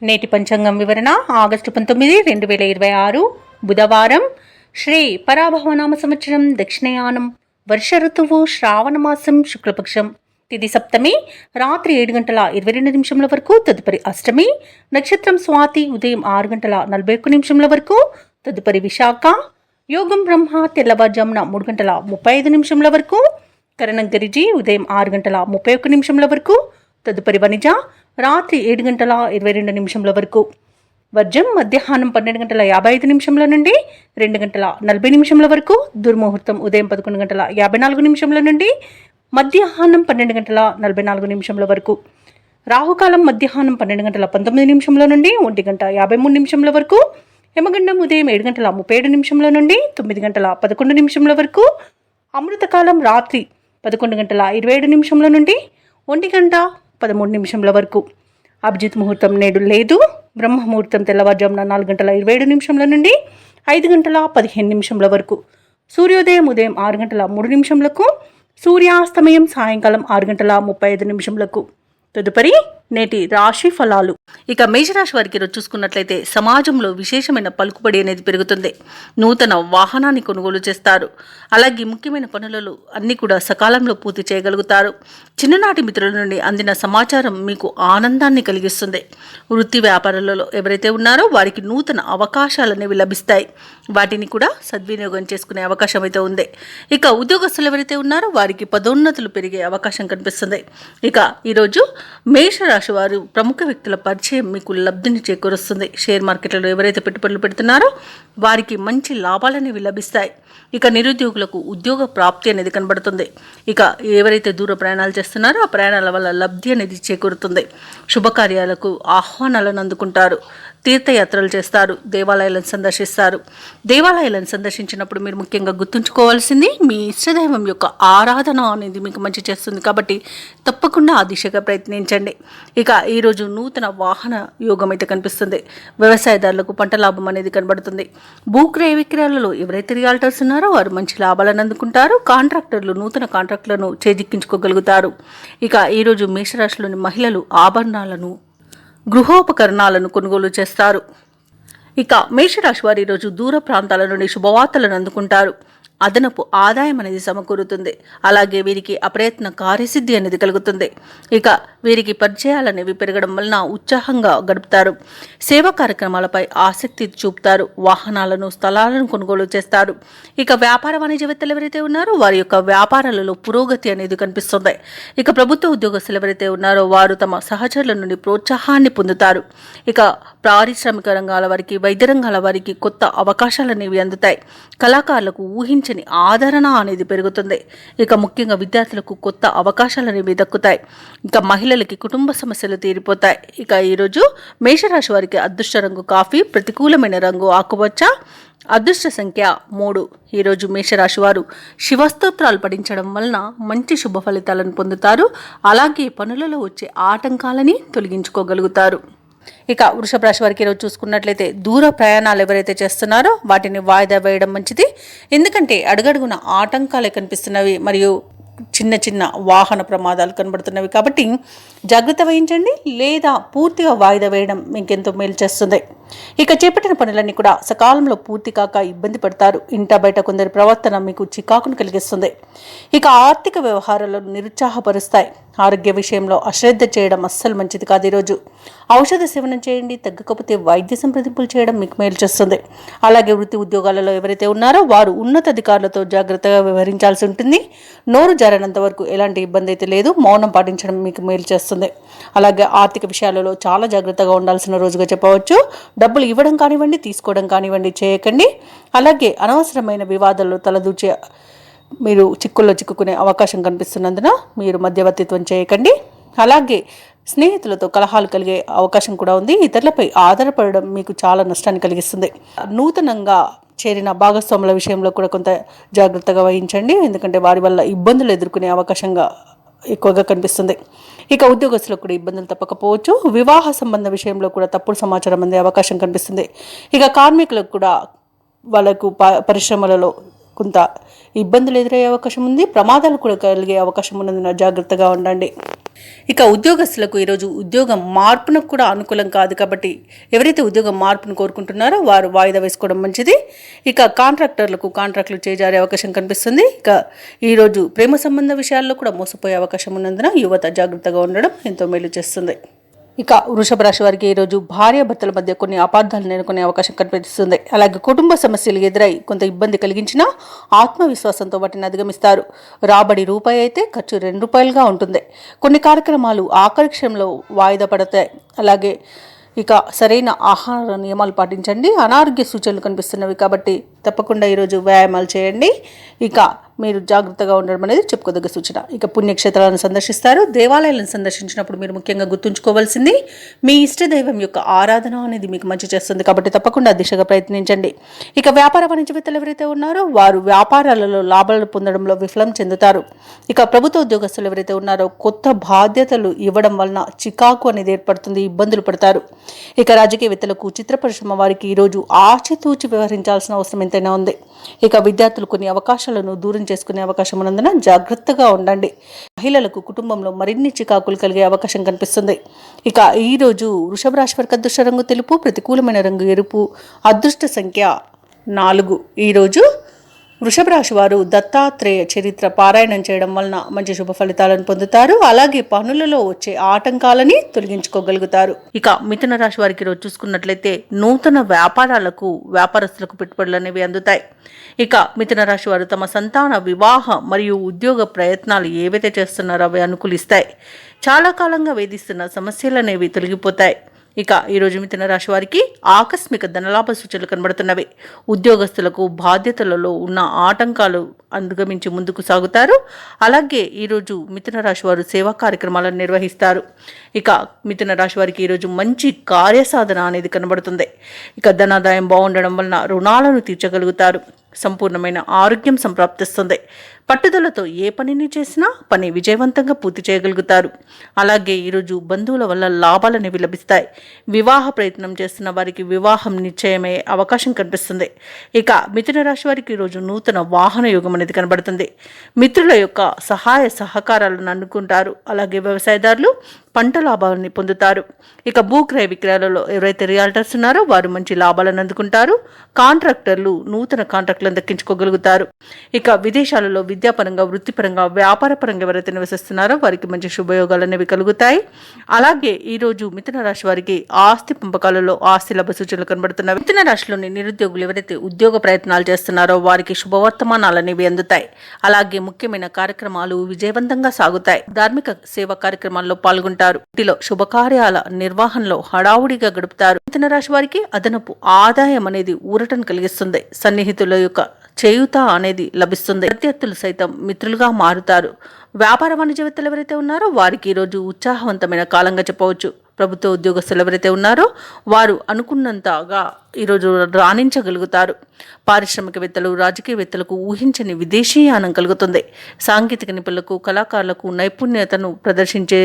నేటి పంచాంగం వివరణ ఆగస్టు 19, 2026 బుధవారం. శ్రీ పరాభవనామ సంవత్సరం, దక్షిణయానం, వర్ష ఋతువు, శ్రావణ మాసం, శుక్లపక్షం. తిథి సప్తమి, రాత్రి 7:22 వరకు. తదుపరి అష్టమి. నక్షత్రం స్వాతి, ఉదయం 6:41 వరకు. తదుపరి విశాఖ. యోగం బ్రహ్మ, తెల్లవారుజామున 3:35 వరకు. కరణం గరిజి, ఉదయం 6:31 వరకు. తదుపరి వనిజ, రాత్రి 7:22 వరకు. వర్జం మధ్యాహ్నం 12:55 నుండి 2:40 వరకు. దుర్ముహూర్తం ఉదయం 11:54 నుండి మధ్యాహ్నం 12:44 వరకు. రాహుకాలం మధ్యాహ్నం 12:19 నుండి 1:53 వరకు. యమగండం ఉదయం 7:37 నుండి 9:11 వరకు. అమృతకాలం రాత్రి 11:27 నుండి 1:13 వరకు. అభిజిత్ ముహూర్తం నేడు లేదు. బ్రహ్మ ముహూర్తం తెల్లవారుజామున 4:27 నుండి 5:15 వరకు. సూర్యోదయం ఉదయం 6:03 సూర్యాస్తమయం సాయంకాలం 6:35. తదుపరి నేటి రాశి ఫలాలు. ఇక మేషరాశి వారికి ఈరోజు చూసుకున్నట్లయితే సమాజంలో విశేషమైన పలుకుబడి అనేది పెరుగుతుంది. నూతన వాహనాన్ని కొనుగోలు చేస్తారు. అలాగే ముఖ్యమైన పనులలో అన్ని కూడా సకాలంలో పూర్తి చేయగలుగుతారు. చిన్ననాటి మిత్రుల నుండి అందిన సమాచారం మీకు ఆనందాన్ని కలిగిస్తుంది. వృత్తి వ్యాపారాలలో ఎవరైతే ఉన్నారో వారికి నూతన అవకాశాలు అనేవి లభిస్తాయి. వాటిని కూడా సద్వినియోగం చేసుకునే అవకాశం అయితే ఉంది. ఇక ఉద్యోగస్తులు ఎవరైతే ఉన్నారో వారికి పదోన్నతులు పెరిగే అవకాశం కనిపిస్తుంది. ఇక ఈరోజు మేషరాశి వారు ప్రముఖ వ్యక్తుల పరిచయం మీకు లబ్ధిని చేకూరుస్తుంది. షేర్ మార్కెట్లలో ఎవరైతే పెట్టుబడులు పెడుతున్నారో వారికి మంచి లాభాలనేవి లభిస్తాయి. ఇక నిరుద్యోగులకు ఉద్యోగ ప్రాప్తి అనేది కనబడుతుంది. ఇక ఎవరైతే దూర ప్రయాణాలు చేస్తున్నారో ఆ ప్రయాణాల వల్ల లబ్ధి అనేది చేకూరుతుంది. శుభకార్యాలకు ఆహ్వానాలను అందుకుంటారు. తీర్థయాత్రలు చేస్తారు. దేవాలయాలను సందర్శిస్తారు. దేవాలయాలను సందర్శించినప్పుడు మీరు ముఖ్యంగా గుర్తుంచుకోవాల్సింది మీ ఇష్టదైవం యొక్క ఆరాధన అనేది మీకు మంచి చేస్తుంది. కాబట్టి తప్పకుండా ఆ దిశగా ప్రయత్నించండి. ఇక ఈరోజు నూతన వాహన యోగం అయితే కనిపిస్తుంది. వ్యవసాయదారులకు పంట లాభం అనేది కనబడుతుంది. భూక్రయ విక్రయాలలో ఎవరైతే రియాల్టర్స్ ఉన్నారో వారు మంచి లాభాలను అందుకుంటారు. కాంట్రాక్టర్లు నూతన కాంట్రాక్టులను చేజిక్కించుకోగలుగుతారు. ఇక ఈరోజు మేషరాశిలోని మహిళలు ఆభరణాలను, గృహోపకరణాలను కొనుగోలు చేస్తారు. ఇక మేషరాశి వారు ఈరోజు దూర ప్రాంతాల నుండి శుభవార్తలను అందుకుంటారు. అదనపు ఆదాయం అనేది సమకూరుతుంది. అలాగే వీరికి అప్రయత్న కార్యసిద్ధి అనేది కలుగుతుంది. ఇక వీరికి పరిచయాలనేవి పెరగడం వలన ఉత్సాహంగా గడుపుతారు. సేవా కార్యక్రమాలపై ఆసక్తి చూపుతారు. వాహనాలను, స్థలాలను కొనుగోలు చేస్తారు. ఇక వ్యాపార వాణిజ్యవేత్తలు ఎవరైతే ఉన్నారో వారి యొక్క వ్యాపారాలలో పురోగతి అనేది కనిపిస్తుంది. ఇక ప్రభుత్వ ఉద్యోగస్తులు ఎవరైతే ఉన్నారో వారు తమ సహచరుల నుండి ప్రోత్సాహాన్ని పొందుతారు. ఇక పారిశ్రామిక రంగాల వారికి, వైద్య రంగాల వారికి కొత్త అవకాశాలు అనేవి అందుతాయి. కళాకారులకు ఊహించని ఆదరణ అనేది పెరుగుతుంది. ఇక ముఖ్యంగా విద్యార్థులకు కొత్త అవకాశాలు అనేవి దక్కుతాయి. ఇక మహిళలకి కుటుంబ సమస్యలు తీరిపోతాయి. ఇక ఈరోజు మేషరాశి వారికి అదృష్ట రంగు కాఫీ, ప్రతికూలమైన రంగు ఆకుపచ్చ, అదృష్ట సంఖ్య 3. ఈరోజు మేషరాశి వారు శివస్తోత్రాలు పఠించడం వలన మంచి శుభ ఫలితాలను పొందుతారు. అలాగే పనులలో వచ్చే ఆటంకాలని తొలగించుకోగలుగుతారు. ఇక వృషభ రాశి వారికి ఈరోజు చూసుకున్నట్లయితే దూర ప్రయాణాలు ఎవరైతే చేస్తున్నారో వాటిని వాయిదా వేయడం మంచిది. ఎందుకంటే అడుగడుగున ఆటంకాలే కనిపిస్తున్నవి మరియు చిన్న చిన్న వాహన ప్రమాదాలు కనబడుతున్నవి. కాబట్టి జాగ్రత్త వహించండి, లేదా పూర్తిగా వాయిదా వేయడం మీకెంతో మేలు చేస్తుంది. ఇక చేపట్టిన పనులన్నీ కూడా సకాలంలో పూర్తి కాక ఇబ్బంది పడతారు. ఇంట బయట కొందరి ప్రవర్తన మీకు చికాకును కలిగిస్తుంది. ఇక ఆర్థిక వ్యవహారాలను నిరుత్సాహపరుస్తాయి. ఆరోగ్య విషయంలో అశ్రద్ధ చేయడం అస్సలు మంచిది కాదు. ఈరోజు ఔషధ సేవనం చేయండి. తగ్గకపోతే వైద్య సంప్రదింపులు చేయడం మీకు మేలు చేస్తుంది. అలాగే వృత్తి ఉద్యోగాలలో ఎవరైతే ఉన్నారో వారు ఉన్నతాధికారులతో జాగ్రత్తగా వ్యవహరించాల్సి ఉంటుంది. నోరు జారనంత వరకు ఎలాంటి ఇబ్బంది అయితే లేదు. మౌనం పాటించడం మీకు మేలు చేస్తుంది. అలాగే ఆర్థిక విషయాలలో చాలా జాగ్రత్తగా ఉండాల్సిన రోజుగా చెప్పవచ్చు. డబ్బులు ఇవ్వడం కానివ్వండి, తీసుకోవడం కానివ్వండి చేయకండి. అలాగే అనవసరమైన వివాదాల్లో తలదూచే మీరు చిక్కుల్లో చిక్కుకునే అవకాశం కనిపిస్తున్నందున మీరు మధ్యవర్తిత్వం చేయకండి. అలాగే స్నేహితులతో కలహాలు కలిగే అవకాశం కూడా ఉంది. ఇతరులపై ఆధారపడడం మీకు చాలా నష్టాన్ని కలిగిస్తుంది. నూతనంగా చేరిన భాగస్వాముల విషయంలో కూడా కొంత జాగ్రత్తగా వహించండి. ఎందుకంటే వారి వల్ల ఇబ్బందులు ఎదుర్కొనే అవకాశంగా ఎక్కువగా కనిపిస్తుంది. ఇక ఉద్యోగస్తులకు కూడా ఇబ్బందులు తప్పకపోవచ్చు. వివాహ సంబంధ విషయంలో కూడా తప్పుడు సమాచారం అందే అవకాశం కనిపిస్తుంది. ఇక కార్మికులకు కూడా వాళ్ళకు పరిశ్రమలలో కొంత ఇబ్బందులు ఎదురయ్యే అవకాశం ఉంది, ప్రమాదాలు కూడా కలిగే అవకాశం ఉన్నందున జాగ్రత్తగా ఉండండి. ఇక ఉద్యోగస్తులకు ఈరోజు ఉద్యోగం మార్పునకు కూడా అనుకూలం కాదు కాబట్టి ఎవరైతే ఉద్యోగం మార్పును కోరుకుంటున్నారో వారు వాయిదా వేసుకోవడం మంచిది. ఇక కాంట్రాక్టులు చేజారే అవకాశం కనిపిస్తుంది. ఇక ఈరోజు ప్రేమ సంబంధ విషయాల్లో కూడా మోసపోయే అవకాశం ఉన్నందున యువత జాగ్రత్తగా ఉండడం ఎంతో మేలు చేస్తుంది. ఇక వృషభ రాశి వారికి ఈరోజు భార్యాభర్తల మధ్య కొన్ని అపార్థాలు నెలకొనే అవకాశం కనిపిస్తుంది. అలాగే కుటుంబ సమస్యలు ఎదురై కొంత ఇబ్బంది కలిగించినా ఆత్మవిశ్వాసంతో వాటిని అధిగమిస్తారు. రాబడి రూపాయి అయితే ఖర్చు ₹2 ఉంటుంది. కొన్ని కార్యక్రమాలు ఆఖరి క్షణంలో వాయిదా పడతాయి. అలాగే ఇక సరైన ఆహార నియమాలు పాటించండి. అనారోగ్య సూచనలు కనిపిస్తున్నవి కాబట్టి తప్పకుండా ఈరోజు వ్యాయామాలు చేయండి. ఇక మీరు జాగ్రత్తగా ఉండడం అనేది చెప్పుకోదగ్గ సూచన. ఇక పుణ్యక్షేత్రాలను సందర్శిస్తారు. దేవాలయాలను సందర్శించినప్పుడు మీరు ముఖ్యంగా గుర్తుంచుకోవాల్సింది మీ ఇష్టదైవం యొక్క ఆరాధన అనేది మీకు మంచి చేస్తుంది కాబట్టి తప్పకుండా దిశగా ప్రయత్నించండి. ఇక వ్యాపార వాణిజ్యవేత్తలు ఎవరైతే ఉన్నారో వారు వ్యాపారాలలో లాభాలు పొందడంలో విఫలం చెందుతారు. ఇక ప్రభుత్వ ఉద్యోగస్తులు ఎవరైతే ఉన్నారో కొత్త బాధ్యతలు ఇవ్వడం వలన చికాకు అనేది ఏర్పడుతుంది, ఇబ్బందులు పడతారు. ఇక రాజకీయవేత్తలకు, చిత్ర పరిశ్రమ వారికి ఈరోజు ఆచితూచి వ్యవహరించాల్సిన అవసరం ఎంతైనా ఉంది. ఇక విద్యార్థులు కొన్ని అవకాశాలను దూరం చేసుకునే అవకాశం ఉన్నందున జాగ్రత్తగా ఉండండి. మహిళలకు కుటుంబంలో మరిన్ని చికాకులు కలిగే అవకాశం కనిపిస్తుంది. ఇక ఈరోజు వృషభ రాశి వారికి అదృష్ట రంగు తెలుపు, ప్రతికూలమైన రంగు ఎరుపు, అదృష్ట సంఖ్య 4. ఈరోజు వృషభ రాశి వారు దత్తాత్రేయ చరిత్ర పారాయణం చేయడం వలన మంచి శుభ ఫలితాలను పొందుతారు. అలాగే పనులలో వచ్చే ఆటంకాలని తొలగించుకోగలుగుతారు. ఇక మిథున రాశి వారికి రోజు చూసుకున్నట్లయితే నూతన వ్యాపారస్తులకు పెట్టుబడులు అనేవి అందుతాయి. ఇక మిథున రాశి వారు తమ సంతాన వివాహ మరియు ఉద్యోగ ప్రయత్నాలు ఏవైతే చేస్తున్నారో అవి అనుకూలిస్తాయి. చాలా కాలంగా వేధిస్తున్న సమస్యలు అనేవి తొలగిపోతాయి. ఇక ఈరోజు మిథున రాశి వారికి ఆకస్మిక ధనలాభ సూచనలు కనబడుతున్నవి. ఉద్యోగస్తులకు బాధ్యతలలో ఉన్న ఆటంకాలు అధిగమించి ముందుకు సాగుతారు. అలాగే ఈరోజు మిథున రాశి వారు సేవా కార్యక్రమాలను నిర్వహిస్తారు. ఇక మిథున రాశి వారికి ఈరోజు మంచి కార్యసాధన అనేది కనబడుతుంది. ఇక ధనాదాయం బాగుండడం వలన రుణాలను తీర్చగలుగుతారు. సంపూర్ణమైన ఆరోగ్యం సంప్రాప్తిస్తుంది. పట్టుదలతో ఏ పనిని చేసినా పని విజయవంతంగా పూర్తి చేయగలుగుతారు. అలాగే ఈరోజు బంధువుల వల్ల లాభాలనేవి లభిస్తాయి. వివాహ ప్రయత్నం చేస్తున్న వారికి వివాహం నిశ్చయమయ్యే అవకాశం కనిపిస్తుంది. ఇక మిథున రాశి వారికి ఈరోజు నూతన వాహన యోగం అనేది కనబడుతుంది. మిత్రుల యొక్క సహాయ సహకారాలను అందుకుంటారు. అలాగే వ్యవసాయదారులు పంట లాభాలని పొందుతారు. ఇక భూక్రయ విక్రయాలలో ఎవరైతే రియాల్టర్స్ ఉన్నారో వారు మంచి లాభాలను అందుకుంటారు. కాంట్రాక్టర్లు నూతన కాంట్రాక్టులను దక్కించుకోగలుగుతారు. ఇక విదేశాలలో విద్యాపరంగా, వృత్తిపరంగా, వ్యాపారపరంగా ఎవరైతే నివసిస్తున్నారో వారికి మంచి శుభయోగాలు అనేవి కలుగుతాయి. అలాగే ఈరోజు మిథున రాశి వారికి ఆస్తి పంపకాలలో ఆస్తి లాభ సూచనలు కనబడుతున్నాయి. మిథున రాశిలోని నిరుద్యోగులు ఎవరైతే ఉద్యోగ ప్రయత్నాలు చేస్తున్నారో వారికి శుభవర్తమానాలు అనేవి అందుతాయి. అలాగే ముఖ్యమైన కార్యక్రమాలు విజయవంతంగా సాగుతాయి. ధార్మిక సేవా కార్యక్రమాల్లో పాల్గొంటారు. ఇంటిలో శుభకార్యాల నిర్వహణలో హడావుడిగా గడుపుతారు. మిథున రాశి వారికి అదనపు ఆదాయం అనేది ఊరటను కలిగిస్తుంది. సన్నిహితుల యొక్క చేయూత అనేది లభిస్తుంది. ప్రత్యర్థులు సైతం మిత్రులుగా మారుతారు. వ్యాపార వాణిజ్యవేత్తలు ఎవరైతే ఉన్నారో వారికి ఈరోజు ఉత్సాహవంతమైన కాలంగా చెప్పవచ్చు. ప్రభుత్వ ఉద్యోగస్తులు ఎవరైతే ఉన్నారో వారు అనుకున్నంతగా ఈరోజు రాణించగలుగుతారు. పారిశ్రామికవేత్తలు, రాజకీయవేత్తలకు ఊహించని విదేశీయానం కలుగుతుంది. సాంకేతిక నిపుణులకు, కళాకారులకు నైపుణ్యతను ప్రదర్శించే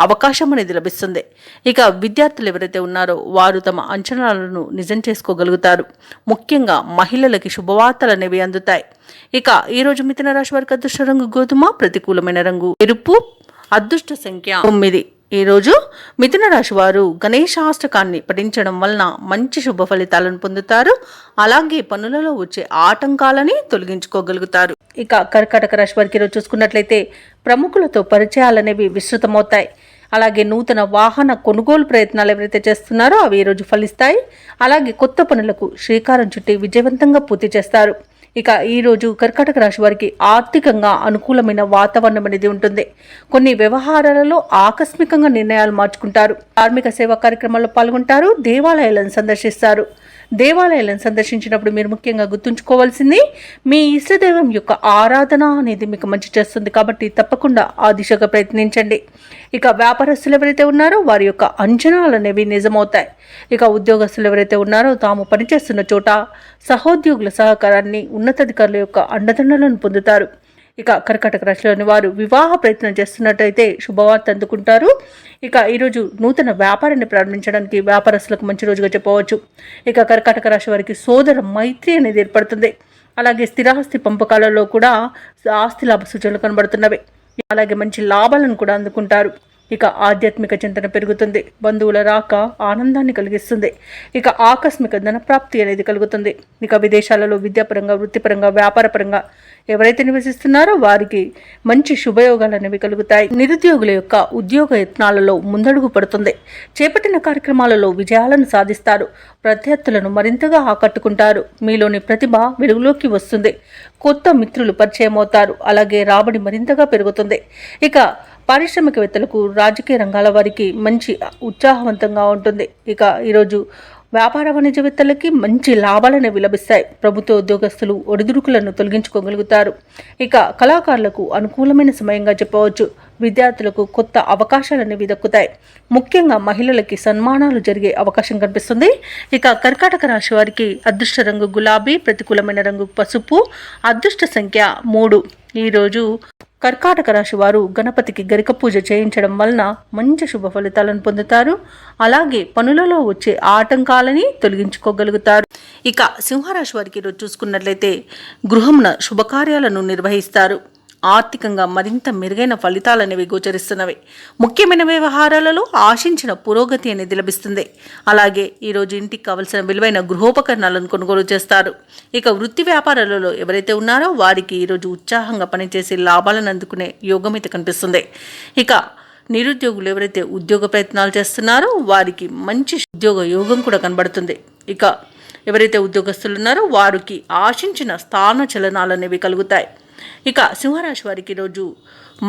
అవకాశం అనేది లభిస్తుంది. ఇక విద్యార్థులు ఎవరైతే ఉన్నారో వారు తమ అంచనాలను నిజం చేసుకోగలుగుతారు. ముఖ్యంగా మహిళలకి శుభవార్తలు అనేవి అందుతాయి. ఇక ఈరోజు మిథున రాశి వారికి అదృష్ట రంగు గోధుమ, ప్రతికూలమైన రంగు ఎరుపు, అదృష్ట సంఖ్య 9. ఈరోజు మిథున రాశి వారు గణేశాష్టకాన్ని పఠించడం వలన మంచి శుభ ఫలితాలను పొందుతారు. అలాగే పనులలో వచ్చే ఆటంకాలని తొలగించుకోగలుగుతారు. ఇక కర్కాటక రాశి వారికి ఈరోజు చూసుకున్నట్లయితే ప్రముఖులతో పరిచయాలనేవి విస్తృతమవుతాయి. అలాగే నూతన వాహన కొనుగోలు ప్రయత్నాలు ఎవరైతే చేస్తున్నారో అవి ఈరోజు ఫలిస్తాయి. అలాగే కొత్త పనులకు శ్రీకారం చుట్టి విజయవంతంగా పూర్తి చేస్తారు. ఇక ఈరోజు కర్కాటక రాశి వారికి ఆర్థికంగా అనుకూలమైన వాతావరణం అనేది ఉంటుంది. కొన్ని వ్యవహారాలలో ఆకస్మికంగా నిర్ణయాలు మార్చుకుంటారు. ధార్మిక సేవా కార్యక్రమాల్లో పాల్గొంటారు. దేవాలయాలను సందర్శిస్తారు. దేవాలయాలను సందర్శించినప్పుడు మీరు ముఖ్యంగా గుర్తుంచుకోవాల్సింది మీ ఇష్టదైవం యొక్క ఆరాధన అనేది మీకు మంచి చేస్తుంది కాబట్టి తప్పకుండా ఆ దిశగా ప్రయత్నించండి. ఇక వ్యాపారస్తులు ఎవరైతే ఉన్నారో వారి యొక్క అంచనాలు అనేవి నిజమవుతాయి. ఇక ఉద్యోగస్తులు ఎవరైతే ఉన్నారో తాము పనిచేస్తున్న చోట సహోద్యోగుల సహకారాన్ని, ఉన్నతాధికారుల యొక్క అండదండలను పొందుతారు. ఇక కర్కాటక రాశిలోని వారు వివాహ ప్రయత్నం చేస్తున్నట్టయితే శుభవార్త అందుకుంటారు. ఇక ఈరోజు నూతన వ్యాపారాన్ని ప్రారంభించడానికి వ్యాపారస్తులకు మంచి రోజుగా చెప్పవచ్చు. ఇక కర్కాటక రాశి వారికి సోదర మైత్రి అనేది ఏర్పడుతుంది. అలాగే స్థిరాస్తి పంపకాలలో కూడా ఆస్తి లాభ సూచనలు కనబడుతున్నవి. అలాగే మంచి లాభాలను కూడా అందుకుంటారు. ఇక ఆధ్యాత్మిక చింతన పెరుగుతుంది. బంధువుల రాక ఆనందాన్ని కలిగిస్తుంది. ఇక ఆకస్మిక ధనప్రాప్తి అనేది కలుగుతుంది. ఇక విదేశాలలో విద్యాపరంగా, వృత్తిపరంగా, వ్యాపారపరంగా ఎవరైతే నివసిస్తున్నారో వారికి మంచి శుభయోగాలు అనేవి కలుగుతాయి. నిరుద్యోగుల యొక్క ఉద్యోగ యత్నాలలో ముందడుగు పడుతుంది. చేపట్టిన కార్యక్రమాలలో విజయాలను సాధిస్తారు. ప్రత్యర్థులను మరింతగా ఆకట్టుకుంటారు. మీలోని ప్రతిభ వెలుగులోకి వస్తుంది. కొత్త మిత్రులు పరిచయం అవుతారు. అలాగే రాబడి మరింతగా పెరుగుతుంది. ఇక పారిశ్రామికవేత్తలకు, రాజకీయ రంగాల వారికి మంచి ఉత్సాహవంతంగా ఉంటుంది. ఇక ఈరోజు వ్యాపార వాణిజ్యవేత్తలకి మంచి లాభాలనేవి లభిస్తాయి. ప్రభుత్వ ఉద్యోగస్తులు ఒడిదుడుకులను తొలగించుకోగలుగుతారు. ఇక కళాకారులకు అనుకూలమైన సమయంగా చెప్పవచ్చు. విద్యార్థులకు కొత్త అవకాశాలనేవి దక్కుతాయి. ముఖ్యంగా మహిళలకి సన్మానాలు జరిగే అవకాశం కనిపిస్తుంది. ఇక కర్కాటక రాశి వారికి అదృష్ట రంగు గులాబీ, ప్రతికూలమైన రంగు పసుపు, అదృష్ట సంఖ్య 3. ఈరోజు కర్కాటక రాశి వారు గణపతికి గరిక పూజ చేయించడం వలన మంచి శుభ ఫలితాలను పొందుతారు. అలాగే పనులలో వచ్చే ఆటంకాలని తొలగించుకోగలుగుతారు. ఇక సింహరాశి వారికి ఈరోజు చూసుకున్నట్లయితే గృహమున శుభకార్యాలను నిర్వహిస్తారు. ఆర్థికంగా మరింత మెరుగైన ఫలితాలనేవి గోచరిస్తున్నవి. ముఖ్యమైన వ్యవహారాలలో ఆశించిన పురోగతి అనేది లభిస్తుంది. అలాగే ఈరోజు ఇంటికి కావలసిన విలువైన గృహోపకరణాలను కొనుగోలు చేస్తారు. ఇక వృత్తి వ్యాపారాలలో ఎవరైతే ఉన్నారో వారికి ఈరోజు ఉత్సాహంగా పనిచేసి లాభాలను అందుకునే యోగం అయితే కనిపిస్తుంది. ఇక నిరుద్యోగులు ఎవరైతే ఉద్యోగ ప్రయత్నాలు చేస్తున్నారో వారికి మంచి ఉద్యోగ యోగం కూడా కనబడుతుంది. ఇక ఎవరైతే ఉద్యోగస్తులు ఉన్నారో వారికి ఆశించిన స్థాన చలనాలు అనేవి కలుగుతాయి. ఇక సింహరాశి వారికి ఈరోజు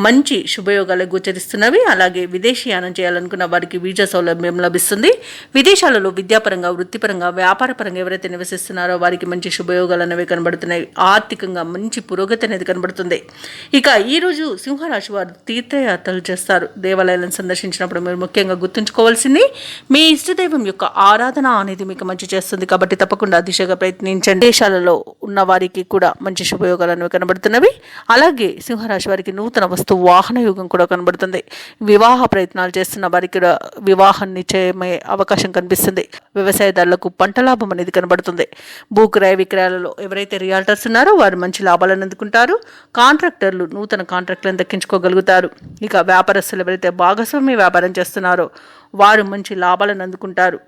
మంచి శుభయోగాలు గోచరిస్తున్నవి. అలాగే విదేశీయానం చేయాలనుకున్న వారికి వీజా సౌలభ్యం లభిస్తుంది. విదేశాలలో విద్యాపరంగా, వృత్తిపరంగా, వ్యాపారపరంగా ఎవరైతే నివసిస్తున్నారో వారికి మంచి శుభయోగాలు అనేవి కనబడుతున్నాయి. ఆర్థికంగా మంచి పురోగతి అనేది కనబడుతుంది. ఇక ఈరోజు సింహరాశి వారు తీర్థయాత్రలు చేస్తారు. దేవాలయాలను సందర్శించినప్పుడు మీరు ముఖ్యంగా గుర్తుంచుకోవాల్సింది మీ ఇష్టదైవం యొక్క ఆరాధన అనేది మీకు మంచి చేస్తుంది. కాబట్టి తప్పకుండా దిశగా ప్రయత్నించండి. దేశాలలో ఉన్న వారికి కూడా మంచి శుభయోగాలు అనేవి కనబడుతున్నవి. అలాగే సింహరాశి వారికి నూతన వస్తు వాహన యోగం కూడా కనబడుతుంది. వివాహ ప్రయత్నాలు చేస్తున్న వారికి కూడా వివాహం నిశ్చయమయ్యే అవకాశం కనిపిస్తుంది. వ్యవసాయదారులకు పంట లాభం అనేది కనబడుతుంది. భూక్రయ విక్రయాలలో ఎవరైతే రియాల్టర్స్ ఉన్నారో వారు మంచి లాభాలను అందుకుంటారు. కాంట్రాక్టర్లు నూతన కాంట్రాక్టులను దక్కించుకోగలుగుతారు. ఇక వ్యాపారస్తులు ఎవరైతే భాగస్వామ్య వ్యాపారం చేస్తున్నారో వారు మంచి లాభాలను అందుకుంటారు.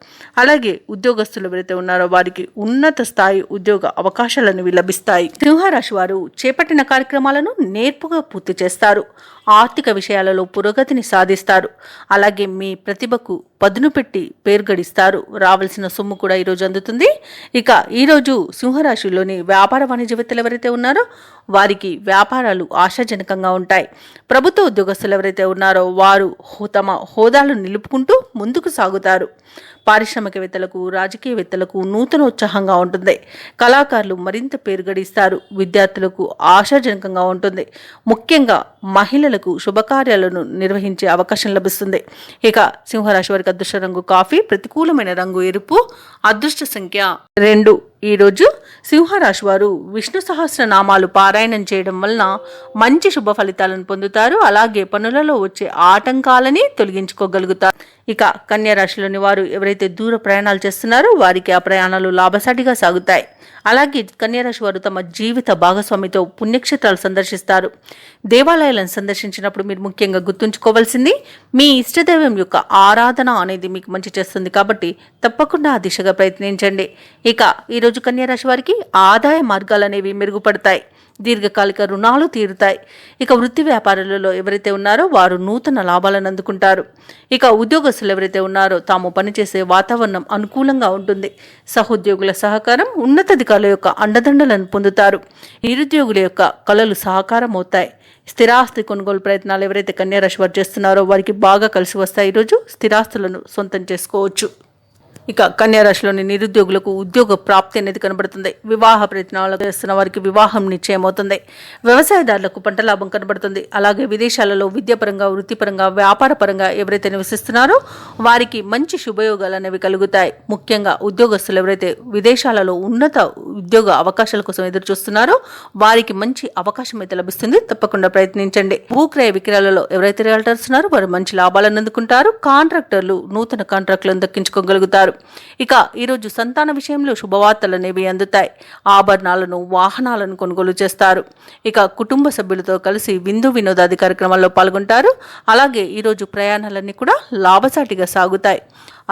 అలాగే ఉద్యోగస్తులు ఎవరైతే ఉన్నారో వారికి ఉన్నత స్థాయి ఉద్యోగ అవకాశాలు అనేవి లభిస్తాయి. సింహరాశి వారు చేపట్టిన కార్యక్రమాలను నేర్పుగా పూర్తి చేస్తారు. ఆర్థిక విషయాలలో పురోగతిని సాధిస్తారు. అలాగే మీ ప్రతిభకు పదును పెట్టి పేరు గడిస్తారు. రావాల్సిన సొమ్ము కూడా ఈరోజు అందుతుంది. ఇక ఈరోజు సింహరాశిలోని వ్యాపార వాణిజ్యవేత్తలు ఎవరైతే ఉన్నారో వారికి వ్యాపారాలు ఆశాజనకంగా ఉంటాయి. ప్రభుత్వ ఉద్యోగస్తులు ఎవరైతే ఉన్నారో వారు తమ హోదాలను నిలుపుకుంటూ ముందుకు సాగుతారు. పారిశ్రామికవేత్తలకు, రాజకీయవేత్తలకు నూతన ఉత్సాహంగా ఉంటుంది. కళాకారులు మరింత పేరు గడిస్తారు. విద్యార్థులకు ఆశాజనకంగా ఉంటుంది. ముఖ్యంగా మహిళలకు శుభకార్యాలను నిర్వహించే అవకాశం లభిస్తుంది. ఇక సింహరాశి వారికి అదృష్ట రంగు కాఫీ, ప్రతికూలమైన రంగు ఎరుపు, అదృష్ట సంఖ్య 2. ఈరోజు సింహరాశి వారు విష్ణు సహస్రనామాలు పారాయణం చేయడం వలన మంచి శుభ ఫలితాలను పొందుతారు. అలాగే పనులలో వచ్చే ఆటంకాలని తొలగించుకోగలుగుతారు. ఇక కన్యా రాశిలోని వారు ఎవరైతే దూర ప్రయాణాలు చేస్తున్నారో వారికి ఆ ప్రయాణాలు లాభసాటిగా సాగుతాయి. అలాగే కన్యారాశి వారు తమ జీవిత భాగస్వామితో పుణ్యక్షేత్రాలు సందర్శిస్తారు. దేవాలయాలను సందర్శించినప్పుడు మీరు ముఖ్యంగా గుర్తుంచుకోవాల్సింది మీ ఇష్టదైవం యొక్క ఆరాధన అనేది మీకు మంచి చేస్తుంది. కాబట్టి తప్పకుండా ఆ దిశగా ప్రయత్నించండి. ఇక ఈరోజు కన్యారాశి వారికి ఆదాయ మార్గాలు అనేవి మెరుగుపడతాయి. దీర్ఘకాలిక రుణాలు తీరుతాయి. ఇక వృత్తి వ్యాపారాలలో ఎవరైతే ఉన్నారో వారు నూతన లాభాలను అందుకుంటారు. ఇక ఉద్యోగస్తులు ఎవరైతే ఉన్నారో తాము పనిచేసే వాతావరణం అనుకూలంగా ఉంటుంది. సహోద్యోగుల సహకారం, ఉన్నతాధికారుల యొక్క అండదండలను పొందుతారు. నిరుద్యోగుల యొక్క కళలు సహకారం అవుతాయి. స్థిరాస్తి కొనుగోలు ప్రయత్నాలు ఎవరైతే కన్యారాశి వారు చేస్తున్నారో వారికి బాగా కలిసి వస్తాయి. ఈరోజు స్థిరాస్తులను సొంతం చేసుకోవచ్చు. ఇక కన్యారాశిలోని నిరుద్యోగులకు ఉద్యోగ ప్రాప్తి అనేది కనబడుతుంది. వివాహ ప్రయత్నాలు చేస్తున్న వారికి వివాహం నిశ్చయమవుతుంది. వ్యవసాయదారులకు పంట లాభం కనబడుతుంది. అలాగే విదేశాలలో విద్యాపరంగా, వృత్తిపరంగా, వ్యాపారపరంగా ఎవరైతే నివసిస్తున్నారో వారికి మంచి శుభయోగాలు అనేవి కలుగుతాయి. ముఖ్యంగా ఉద్యోగస్తులు ఎవరైతే విదేశాలలో ఉన్నత ఉద్యోగ అవకాశాల కోసం ఎదురు చూస్తున్నారో వారికి మంచి అవకాశం అయితే లభిస్తుంది. తప్పకుండా ప్రయత్నించండి. భూక్రయ విక్రయాలలో ఎవరైతే రియాల్టర్స్ ఉన్నారో వారు మంచి లాభాలను అందుకుంటారు. కాంట్రాక్టర్లు నూతన కాంట్రాక్టులను దక్కించుకోగలుగుతారు. ఇక ఈరోజు సంతాన విషయంలో శుభవార్తలు అనేవి అందుతాయి. ఆభరణాలను, వాహనాలను కొనుగోలు చేస్తారు. ఇక కుటుంబ సభ్యులతో కలిసి విందు వినోదాది కార్యక్రమాల్లో పాల్గొంటారు. అలాగే ఈరోజు ప్రయాణాలన్నీ కూడా లాభసాటిగా సాగుతాయి.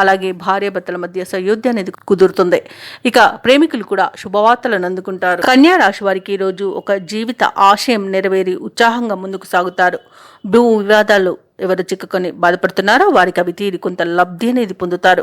అలాగే భార్యాభర్తల మధ్య సయోధ్య అనేది కుదురుతుంది. ఇక ప్రేమికులు కూడా శుభవార్తలను అందుకుంటారు. కన్యా రాశి వారికి ఈరోజు ఒక జీవిత ఆశయం నెరవేరి ఉత్సాహంగా ముందుకు సాగుతారు. భూ వివాదాలు ఎవరు చిక్కుకొని బాధపడుతున్నారో వారికి అవి తీరి కొంత లబ్ధి అనేది పొందుతారు.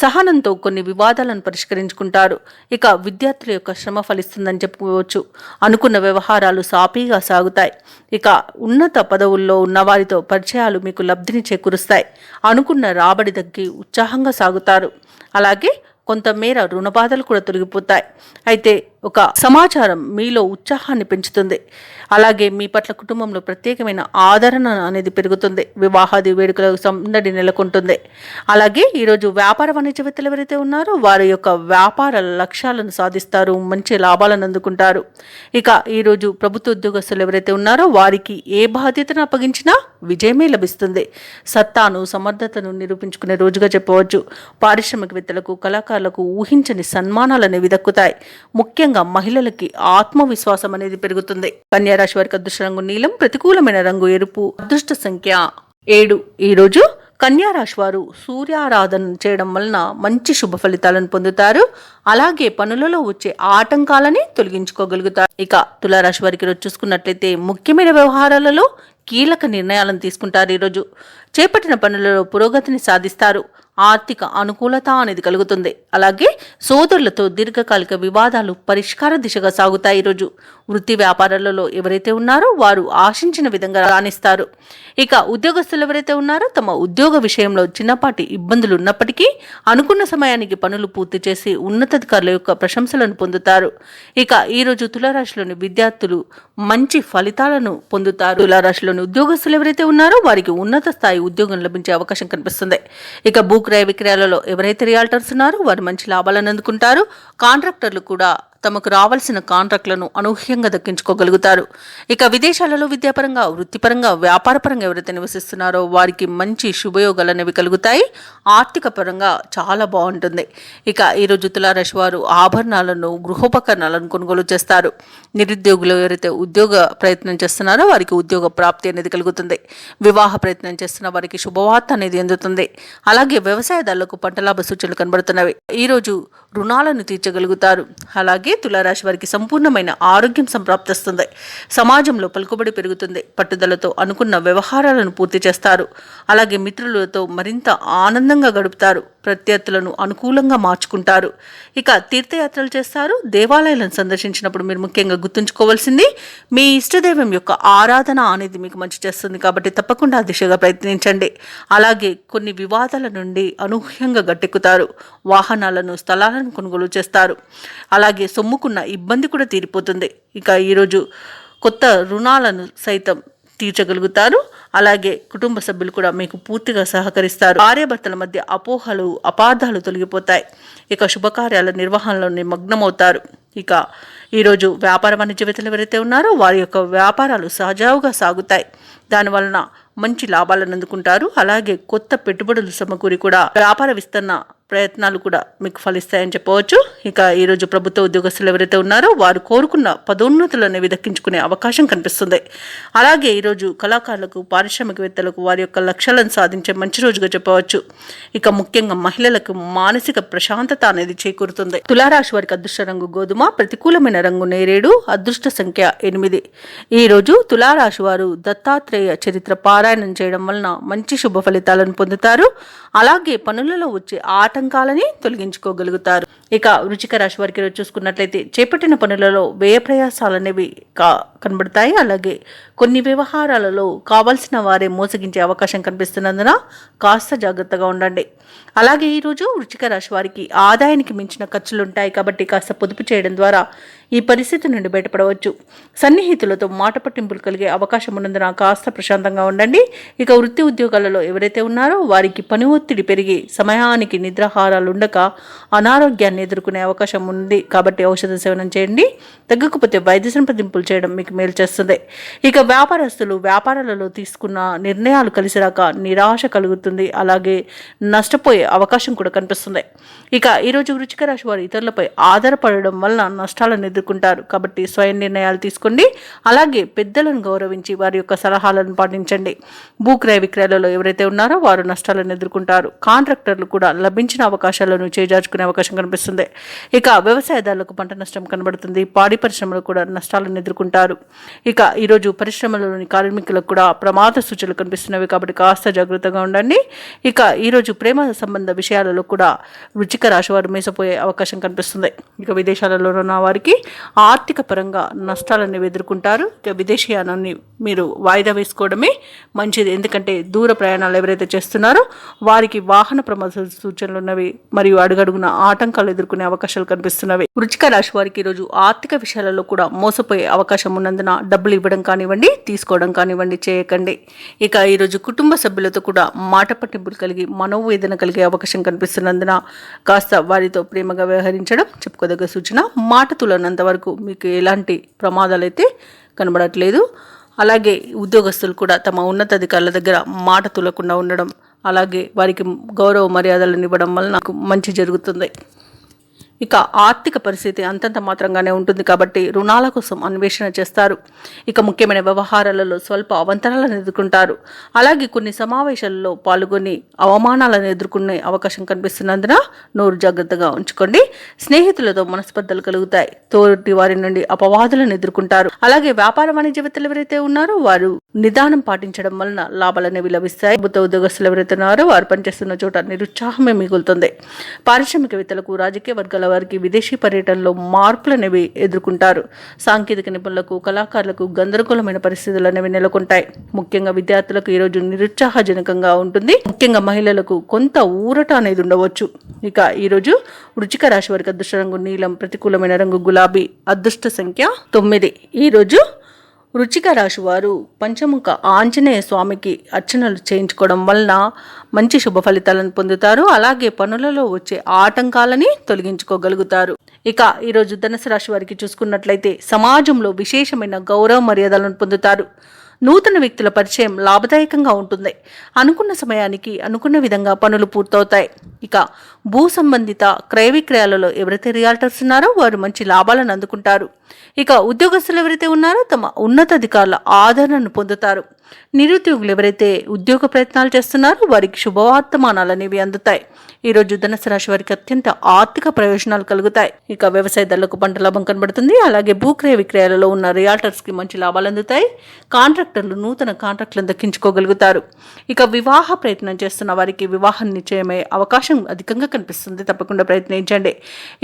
సహనంతో కొన్ని వివాదాలను పరిష్కరించుకుంటారు. ఇక విద్యార్థుల యొక్క శ్రమ ఫలిస్తుందని చెప్పుకోవచ్చు. అనుకున్న వ్యవహారాలు సాఫీగా సాగుతాయి. ఇక ఉన్నత పదవుల్లో ఉన్న వారితో పరిచయాలు మీకు లబ్ధిని చేకూరుస్తాయి. అనుకున్న రాబడి తగ్గి ఉత్సాహంగా సాగుతారు. అలాగే కొంతమేర రుణబాధలు కూడా తొలగిపోతాయి. అయితే ఒక సమాచారం మీలో ఉత్సాహాన్ని పెంచుతుంది. అలాగే మీ పట్ల కుటుంబంలో ప్రత్యేకమైన ఆదరణ అనేది పెరుగుతుంది. వివాహాది వేడుకల సందడి నెలకొంటుంది. అలాగే ఈరోజు వ్యాపార వాణిజ్యవేత్తలు ఎవరైతే ఉన్నారో వారి యొక్క వ్యాపార లక్ష్యాలను సాధిస్తారు. మంచి లాభాలను అందుకుంటారు. ఇక ఈరోజు ప్రభుత్వ ఉద్యోగస్తులు ఎవరైతే ఉన్నారో వారికి ఏ బాధ్యతను అప్పగించినా విజయమే లభిస్తుంది. సత్తాను, సమర్థతను నిరూపించుకునే రోజుగా చెప్పవచ్చు. పారిశ్రామికవేత్తలకు, కళాకారులకు ఊహించని సన్మానాలు అనేవి దక్కుతాయి. ముఖ్యంగా మహిళలకి ఆత్మవిశ్వాసం అనేది పెరుగుతుంది. కన్యా రాశి వారికి అదృష్ట రంగు నీలం, ప్రతికూలమైన రంగు ఎరుపు, అదృష్ట సంఖ్య 7. ఈరోజు కన్యా రాశి వారు సూర్యారాధన చేయడం వలన మంచి శుభ ఫలితాలను పొందుతారు. అలాగే పనులలో వచ్చే ఆటంకాలని తొలగించుకోగలుగుతారు. ఇక తులారాశి వారికి ఈరోజు చూసుకున్నట్లయితే ముఖ్యమైన వ్యవహారాలలో కీలక నిర్ణయాలను తీసుకుంటారు. ఈరోజు చేపట్టిన పనులలో పురోగతిని సాధిస్తారు. ఆర్థిక అనుకూలత అనేది కలుగుతుంది. అలాగే సోదరులతో దీర్ఘకాలిక వివాదాలు పరిష్కార దిశగా సాగుతాయి. ఈరోజు వృత్తి వ్యాపారాలలో ఎవరైతే ఉన్నారో వారు ఆశించిన విధంగా రాణిస్తారు. ఇక ఉద్యోగస్తులు ఎవరైతే ఉన్నారో తమ ఉద్యోగ విషయంలో చిన్నపాటి ఇబ్బందులు ఉన్నప్పటికీ అనుకున్న సమయానికి పనులు పూర్తి చేసి ఉన్నతాధికారుల యొక్క ప్రశంసలను పొందుతారు. ఇక ఈరోజు తులారాశిలోని విద్యార్థులు మంచి ఫలితాలను పొందుతారు. తులారాశిలోని ఉద్యోగస్తులు ఎవరైతే ఉన్నారో వారికి ఉన్నత స్థాయి ఉద్యోగం లభించే అవకాశం కనిపిస్తుంది. ఇక భూక్రయ విక్రయాలలో ఎవరైతే రియాల్టర్స్ ఉన్నారో వారు మంచి లాభాలను అందుకుంటారు. కాంట్రాక్టర్లు కూడా తమకు రావాల్సిన కాంట్రాక్టులను అనూహ్యంగా దక్కించుకోగలుగుతారు. ఇక విదేశాలలో విద్యాపరంగా, వృత్తిపరంగా, వ్యాపారపరంగా ఎవరైతే నివసిస్తున్నారో వారికి మంచి శుభయోగాలు అనేవి కలుగుతాయి. ఆర్థిక పరంగా చాలా బాగుంటుంది. ఇక ఈరోజు తులారాశి వారు ఆభరణాలను, గృహోపకరణాలను కొనుగోలు చేస్తారు. నిరుద్యోగులు ఎవరైతే ఉద్యోగ ప్రయత్నం చేస్తున్నారో వారికి ఉద్యోగ ప్రాప్తి అనేది కలుగుతుంది. వివాహ ప్రయత్నం చేస్తున్న వారికి శుభవార్త అనేది అందుతుంది. అలాగే వ్యవసాయదారులకు పంట లాభ సూచనలు కనబడుతున్నవి. ఈరోజు రుణాలను తీర్చగలుగుతారు. అలాగే తులారాశి వారికి సంపూర్ణమైన ఆరోగ్యం సంప్రాప్తిస్తుంది. సమాజంలో పలుకుబడి పెరుగుతుంది. పట్టుదలతో అనుకున్న వ్యవహారాలను పూర్తి చేస్తారు. అలాగే మిత్రులతో మరింత ఆనందంగా గడుపుతారు. ప్రత్యర్థులను అనుకూలంగా మార్చుకుంటారు. ఇక తీర్థయాత్రలు చేస్తారు. దేవాలయాలను సందర్శించినప్పుడు మీరు ముఖ్యంగా గుర్తుంచుకోవాల్సింది మీ ఇష్టదైవం యొక్క ఆరాధన అనేది మీకు మంచి చేస్తుంది. కాబట్టి తప్పకుండా ఆ దిశగా ప్రయత్నించండి. అలాగే కొన్ని వివాదాల నుండి అనూహ్యంగా గట్టెక్కుతారు. వాహనాలను, స్థలాలను కొనుగోలు చేస్తారు. అలాగే సొమ్ముకున్న ఇబ్బంది కూడా తీరిపోతుంది. ఇక ఈరోజు కొత్త రుణాలను సైతం తీర్చగలుగుతారు. అలాగే కుటుంబ సభ్యులు కూడా మీకు పూర్తిగా సహకరిస్తారు. భార్యాభర్తల మధ్య అపోహలు, అపార్థాలు తొలగిపోతాయి. ఇక శుభకార్యాల నిర్వహణలో నిమగ్నమవుతారు. ఇక ఈరోజు వ్యాపార వాణిజ్యవేత్తలు ఎవరైతే ఉన్నారో వారి యొక్క వ్యాపారాలు సజావుగా సాగుతాయి. దానివలన మంచి లాభాలను అందుకుంటారు. అలాగే కొత్త పెట్టుబడులు సమకూరి కూడా వ్యాపార విస్తరణ ప్రయత్నాలు కూడా మీకు ఫలిస్తాయని చెప్పవచ్చు. ఇక ఈరోజు ప్రభుత్వ ఉద్యోగస్తులు ఎవరైతే ఉన్నారో వారు కోరుకున్న పదోన్నతులు అనేవి దక్కించుకునే అవకాశం కనిపిస్తుంది. అలాగే ఈరోజు కళాకారులకు, పారిశ్రామికవేత్తలకు వారి యొక్క లక్ష్యాలను సాధించే మంచి రోజుగా చెప్పవచ్చు. ఇక ముఖ్యంగా మహిళలకు మానసిక ప్రశాంతత అనేది చేకూరుతుంది. తులారాశి వారికి అదృష్ట రంగు గోధుమ, ప్రతికూలమైన రంగు నేరేడు, అదృష్ట సంఖ్య 8. ఈరోజు తులారాశి వారు దత్తాత్రేయ చరిత్ర పారాయణం చేయడం వలన మంచి శుభ ఫలితాలను పొందుతారు. అలాగే పనులలో వచ్చే ఆటంకాలని తొలగించుకోగలుగుతారు. ఇక వృశ్చిక రాశి వారికి చూసుకున్నట్లయితే చేపట్టిన పనులలో వ్యయ ప్రయాసాలు అనేవి కనబడతాయి. అలాగే కొన్ని వ్యవహారాలలో కావలసిన వారే మోసగించే అవకాశం కనిపిస్తున్నందున కాస్త జాగ్రత్తగా ఉండండి. అలాగే ఈరోజు వృశ్చిక రాశి వారికి ఆదాయానికి మించిన ఖర్చులు ఉంటాయి. కాబట్టి కాస్త పొదుపు చేయడం ద్వారా ఈ పరిస్థితి నుండి బయటపడవచ్చు. సన్నిహితులతో మాట పట్టింపులు కలిగే అవకాశం ఉన్నందున కాస్త ప్రశాంతంగా ఉండండి. ఇక వృత్తి ఉద్యోగాలలో ఎవరైతే ఉన్నారో వారికి పని ఒత్తిడి పెరిగి సమయానికి నిద్రాహారాలు ఉండక అనారోగ్యాన్ని ఎదుర్కొనే అవకాశం ఉంది. కాబట్టి ఔషధ సేవనం చేయండి. తగ్గకపోతే వైద్య సంప్రదింపులు చేయడం మీకు మేలు చేస్తుంది. ఇక వ్యాపారస్తులు వ్యాపారాలలో తీసుకున్న నిర్ణయాలు కలిసిరాక నిరాశ కలుగుతుంది. అలాగే నష్టపోయే మోసపోయే అవకాశం కూడా కనిపిస్తుంది. ఇక ఈరోజు వృశ్చిక రాశి వారు ఇతరులపై ఆధారపడడం వలన నష్టాలను ఎదుర్కొంటారు. కాబట్టి స్వయం నిర్ణయాలు తీసుకోండి. అలాగే పెద్దలను గౌరవించి వారి యొక్క సలహాలను పాటించండి. భూక్రయ విక్రయాలలో ఎవరైతే ఉన్నారో వారు నష్టాలను ఎదుర్కొంటారు. కాంట్రాక్టర్లు కూడా లభించిన అవకాశాలను చేజార్చుకునే అవకాశం కనిపిస్తుంది. ఇక వ్యవసాయదారులకు పంట నష్టం కనబడుతుంది. పాడి పరిశ్రమలు కూడా నష్టాలను ఎదుర్కొంటారు. ఇక ఈరోజు పరిశ్రమలోని కార్మికులకు కూడా ప్రమాద సూచనలు కనిపిస్తున్నవి. కాబట్టి కాస్త జాగ్రత్తగా ఉండండి. ఇక ఈరోజు ప్రేమ సంబంధ విషయాలలో కూడా వృశ్చిక రాశి వారు మేసపోయే అవకాశం కనిపిస్తుంది. ఇక విదేశాలలో ఉన్న వారికి ఆర్థిక పరంగా నష్టాలను ఎదుర్కొంటారు. ఇక విదేశీయానాన్ని మీరు వాయిదా వేసుకోవడమే మంచిది. ఎందుకంటే దూర ప్రయాణాలు ఎవరైతే చేస్తున్నారో వారికి వాహన ప్రమాద సూచనలు ఉన్నవి మరియు అడుగడుగున ఆటంకాలు ఎదుర్కొనే అవకాశాలు కనిపిస్తున్నవి. వృశ్చిక రాశి వారికి ఈరోజు ఆర్థిక విషయాలలో కూడా మోసపోయే అవకాశం ఉన్నందున డబ్బులు ఇవ్వడం కానివ్వండి, తీసుకోవడం కానివ్వండి చేయకండి. ఇక ఈరోజు కుటుంబ సభ్యులతో కూడా మాట పట్టింపులు కలిగి మనోవేదన కలిగే అవకాశం కనిపిస్తున్నందున కాస్త వారితో ప్రేమగా వ్యవహరించడం చెప్పుకోదగ్గ సూచన. మాట తులనంత వరకు మీకు ఎలాంటి ప్రమాదాలు అయితే కనబడట్లేదు. అలాగే ఉద్యోగస్తులు కూడా తమ ఉన్నతాధికారుల దగ్గర మాట తులకుండా ఉండడం, అలాగే వారికి గౌరవ మర్యాదలను ఇవ్వడం వల్ల నాకు మంచి జరుగుతుంది. ఇక ఆర్థిక పరిస్థితి అంతంత మాత్రంగానే ఉంటుంది. కాబట్టి రుణాల కోసం అన్వేషణ చేస్తారు. ఇక ముఖ్యమైన వ్యవహారాలలో స్వల్ప అవంతరాలను ఎదుర్కొంటారు. అలాగే కొన్ని సమావేశాలలో పాల్గొని అవమానాలను ఎదుర్కొనే అవకాశం కనిపిస్తున్నందున నోరు జాగ్రత్తగా ఉంచుకోండి. స్నేహితులతో మనస్పర్ధలు కలుగుతాయి. తోటి వారి నుండి అపవాదులను ఎదుర్కొంటారు. అలాగే వ్యాపార వాణిజ్యవేత్తలు ఎవరైతే ఉన్నారో వారు నిదానం పాటించడం వలన లాభాలనేవి లభిస్తాయి. ప్రభుత్వ ఉద్యోగస్తులు ఎవరైతే ఉన్నారో వారు పనిచేస్తున్న చోట నిరుత్సాహమే మిగులుతుంది. పారిశ్రామికవేత్తలకు, రాజకీయ వర్గాల వారికి విదేశీ పర్యటనలో మార్పులు అనేవి ఎదుర్కొంటారు. సాంకేతిక నిపుణులకు, కళాకారులకు గందరగోళమైన పరిస్థితులు అనేవి నెలకొంటాయి. ముఖ్యంగా విద్యార్థులకు ఈరోజు నిరుత్సాహజనకంగా ఉంటుంది. ముఖ్యంగా మహిళలకు కొంత ఊరట అనేది ఉండవచ్చు. ఇక ఈరోజు వృశ్చిక రాశి వారికి అదృష్ట రంగు నీలం, ప్రతికూలమైన రంగు గులాబీ, అదృష్ట సంఖ్య 9. ఈరోజు వృశ్చిక రాశి వారు పంచముఖ ఆంజనేయ స్వామికి అర్చనలు చేయించుకోవడం వలన మంచి శుభ ఫలితాలను పొందుతారు. అలాగే పనులలో వచ్చే ఆటంకాలని తొలగించుకోగలుగుతారు. ఇక ఈరోజు ధనుసు రాశి వారికి చూసుకున్నట్లయితే సమాజంలో విశేషమైన గౌరవ మర్యాదలను పొందుతారు. నూతన వ్యక్తుల పరిచయం లాభదాయకంగా ఉంటుంది. అనుకున్న సమయానికి అనుకున్న విధంగా పనులు పూర్తవుతాయి. ఇక భూ సంబంధిత క్రయ విక్రయాలలో ఎవరైతే రియాల్టర్స్ ఉన్నారో వారు మంచి లాభాలను అందుకుంటారు. ఇక ఉద్యోగస్తులు ఎవరైతే ఉన్నారో తమ ఉన్నతాధికారుల ఆదరణను పొందుతారు. నిరుద్యోగులు ఎవరైతే ఉద్యోగ ప్రయత్నాలు చేస్తున్నారో వారికి శుభవార్తమానాలు అనేవి అందుతాయి. ఈరోజు ధనుసు రాశి వారికి అత్యంత ఆర్థిక ప్రయోజనాలు కలుగుతాయి. ఇక వ్యవసాయదారులకు పంట లాభం కనబడుతుంది. అలాగే భూక్రయ విక్రయాలలో ఉన్న రియాల్టర్స్ కి మంచి లాభాలు అందుతాయి. కాంట్రాక్టర్లు నూతన కాంట్రాక్టులను దక్కించుకోగలుగుతారు. ఇక వివాహ ప్రయత్నం చేస్తున్న వారికి వివాహం నిశ్చయమయ్యే అవకాశం అధికంగా కనిపిస్తుంది. తప్పకుండా ప్రయత్నించండి.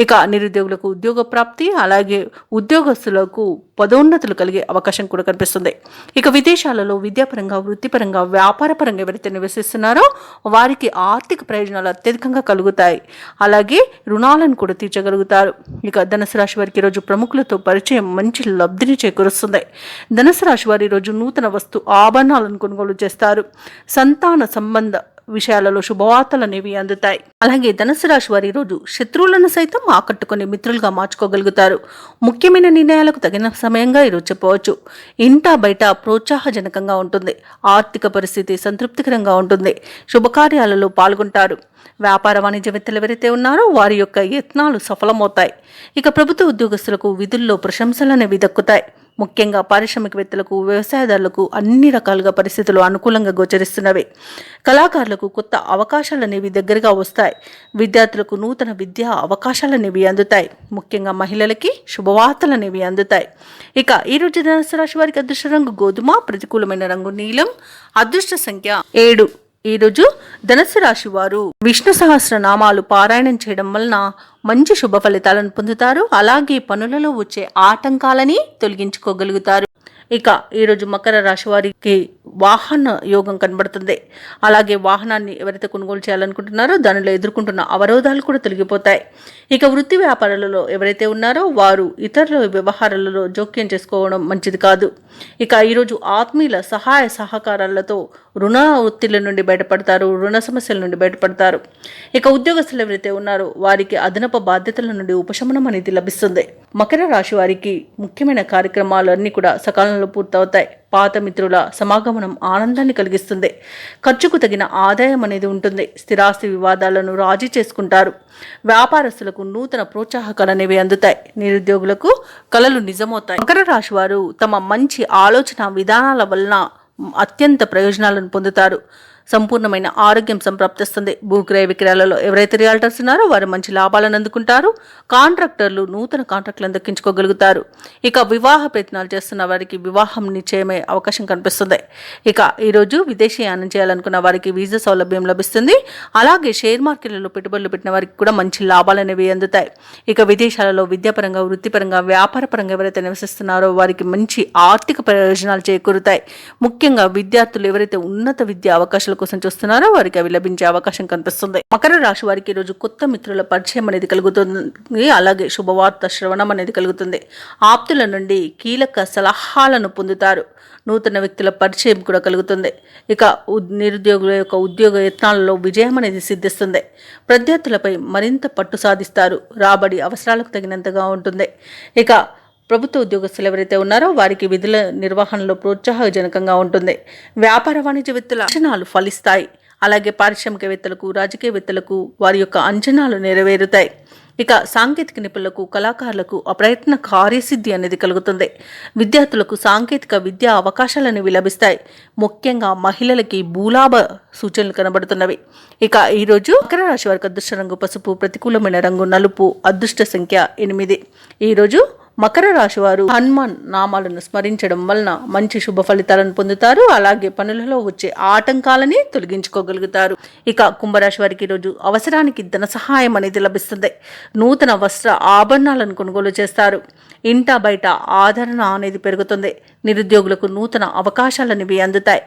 ఇక నిరుద్యోగులకు ఉద్యోగ ప్రాప్తి, అలాగే ఉద్యోగస్తులకు పదోన్నతులు కలిగే అవకాశం కూడా కనిపిస్తుంది. ఇక విదేశాలలో విద్యాపరంగా, వృత్తిపరంగా, వ్యాపారపరంగా ఎవరైతే నివసిస్తున్నారో వారికి ఆర్థిక ప్రయోజనాలు అత్యధికంగా కలుగుతాయి. అలాగే రుణాలను కూడా తీర్చగలుగుతారు. ఇక ధనుసు రాశి వారికి ఈరోజు ప్రముఖులతో పరిచయం మంచి లబ్ధిని చేకూరుస్తుంది. ధనుసు రాశి వారి ఈరోజు నూతన వస్తు ఆభరణాలను కొనుగోలు చేస్తారు. సంతాన సంబంధ విషయాలలో శుభవార్తలు అనేవి అందుతాయి. అలాగే ధనుసు రాశి వారి రోజు శత్రువులను సైతం ఆకట్టుకుని మిత్రులుగా మార్చుకోగలుగుతారు. ముఖ్యమైన నిర్ణయాలకు తగిన సమయంగా ఈరోజు చెప్పవచ్చు. ఇంటా బయట ప్రోత్సాహజనకంగా ఉంటుంది. ఆర్థిక పరిస్థితి సంతృప్తికరంగా ఉంటుంది. శుభకార్యాలలో పాల్గొంటారు. వ్యాపార వాణిజ్యవేత్తలు ఎవరైతే ఉన్నారో వారి యొక్క యత్నాలు సఫలమవుతాయి. ఇక ప్రభుత్వ ఉద్యోగస్తులకు విధుల్లో ప్రశంసలు అనేవి దక్కుతాయి. ముఖ్యంగా పారిశ్రామికవేత్తలకు, వ్యవసాయదారులకు అన్ని రకాలుగా పరిస్థితులు అనుకూలంగా గోచరిస్తున్నవి. కళాకారులకు కొత్త అవకాశాలనేవి దగ్గరగా వస్తాయి. విద్యార్థులకు నూతన విద్యా అవకాశాలనేవి అందుతాయి. ముఖ్యంగా మహిళలకి శుభవార్తలనేవి అందుతాయి. ఇక ఈరోజు ధనుసు రాశి వారికి అదృష్ట రంగు గోధుమ, ప్రతికూలమైన రంగు నీలం, అదృష్ట సంఖ్య 7. ఈరోజు ధనుసు రాశి వారు విష్ణు సహస్రనామాలు పారాయణం చేయడం వలన మంచి శుభ ఫలితాలను పొందుతారు. అలాగే పనులలో వచ్చే ఆటంకాలని తొలగించుకోగలుగుతారు. ఇక ఈరోజు మకర రాశి వారికి వాహన యోగం కనబడుతుంది. అలాగే వాహనాన్ని ఎవరైతే కొనుగోలు చేయాలనుకుంటున్నారో దానిలో ఎదుర్కొంటున్న అవరోధాలు కూడా తొలగిపోతాయి. ఇక వృత్తి వ్యాపారాలలో ఎవరైతే ఉన్నారో వారు ఇతరుల వ్యవహారాలలో జోక్యం చేసుకోవడం మంచిది కాదు. ఇక ఈరోజు ఆత్మీయుల సహాయ సహకారాలతో రుణ ఒత్తిళ్ల నుండి బయటపడతారు. రుణ సమస్యల నుండి బయటపడతారు. ఇక ఉద్యోగస్తులు ఎవరైతే ఉన్నారో వారికి అదనపు బాధ్యతల నుండి ఉపశమనం అనేది లభిస్తుంది. మకర రాశి వారికి ముఖ్యమైన కార్యక్రమాలు అన్ని కూడా సకాలంలో పూర్తవుతాయి. పాత మిత్రుల సమాగమనం ఆనందాన్ని కలిగిస్తుంది. ఖర్చుకు తగిన ఆదాయం అనేది ఉంటుంది. స్థిరాస్తి వివాదాలను రాజీ చేసుకుంటారు. వ్యాపారస్తులకు నూతన ప్రోత్సాహకాలు అనేవి అందుతాయి. నిరుద్యోగులకు కలలు నిజమవుతాయి. మకర రాశి వారు తమ మంచి ఆలోచన విధానాల వలన అత్యంత ప్రయోజనాలను పొందుతారు. సంపూర్ణమైన ఆరోగ్యం సంప్రాప్తిస్తుంది. భూక్రయ విక్రయాలలో ఎవరైతే రియాల్టర్స్ ఉన్నారో వారు మంచి లాభాలను అందుకుంటారు. కాంట్రాక్టర్లు నూతన కాంట్రాక్టులను దక్కించుకోగలుగుతారు. ఇక వివాహ ప్రయత్నాలు చేస్తున్న వారికి వివాహం నిశ్చయమే అవకాశం కనిపిస్తుంది. ఇక ఈరోజు విదేశీయానం చేయాలనుకున్న వారికి వీసా సౌలభ్యం లభిస్తుంది. అలాగే షేర్ మార్కెట్లలో పెట్టుబడులు పెట్టిన వారికి కూడా మంచి లాభాలు అనేవి అందుతాయి. ఇక విదేశాలలో విద్యాపరంగా, వృత్తిపరంగా, వ్యాపారపరంగా ఎవరైతే నివసిస్తున్నారో వారికి మంచి ఆర్థిక ప్రయోజనాలు చేకూరుతాయి. ముఖ్యంగా విద్యార్థులు ఎవరైతే ఉన్నత విద్యా అవకాశాలు కోసం చూస్తున్నారో వారికి అవి లభించే అవకాశం కనిపిస్తుంది. మకర రాశి వారికి ఈరోజు కొత్త మిత్రుల పరిచయం అనేది కలుగుతుంది. అలాగే శుభవార్త శ్రవణం అనేది కలుగుతుంది. ఆప్తుల నుండి కీలక సలహాలను పొందుతారు. నూతన వ్యక్తుల పరిచయం కూడా కలుగుతుంది. ఇక నిరుద్యోగుల యొక్క ఉద్యోగ యత్నాలలో విజయం అనేది సిద్ధిస్తుంది. ప్రత్యర్థులపై మరింత పట్టు సాధిస్తారు. రాబడి అవసరాలకు తగినంతగా ఉంటుంది. ఇక ప్రభుత్వ ఉద్యోగస్తులు ఎవరైతే ఉన్నారో వారికి విధుల నిర్వహణలో ప్రోత్సాహజనకంగా ఉంటుంది. వ్యాపార వాణిజ్యవేత్తల అంచనాలు ఫలిస్తాయి. అలాగే పారిశ్రామికవేత్తలకు, రాజకీయవేత్తలకు వారి యొక్క అంచనాలు నెరవేరుతాయి. ఇక సాంకేతిక నిపుణులకు, కళాకారులకు అప్రయత్న కార్యసిద్ధి అనేది కలుగుతుంది. విద్యార్థులకు సాంకేతిక విద్యా అవకాశాలు అనేవి లభిస్తాయి. ముఖ్యంగా మహిళలకి భూలాభ సూచనలు కనబడుతున్నవి. ఇక ఈరోజు మకర రాశి వారికి అదృష్ట రంగు పసుపు, ప్రతికూలమైన రంగు నలుపు, అదృష్ట సంఖ్య 8. ఈరోజు మకర రాశి వారు హనుమాన్ నామాలను స్మరించడం వలన మంచి శుభ ఫలితాలను పొందుతారు. అలాగే పనులలో వచ్చే ఆటంకాలని తొలగించుకోగలుగుతారు. ఇక కుంభరాశి వారికి ఈరోజు అవసరానికి ధన సహాయం అనేది లభిస్తుంది. నూతన వస్త్ర ఆభరణాలను కొనుగోలు చేస్తారు. ఇంట బయట ఆదరణ అనేది పెరుగుతుంది. నిరుద్యోగులకు నూతన అవకాశాలనేవి అందుతాయి.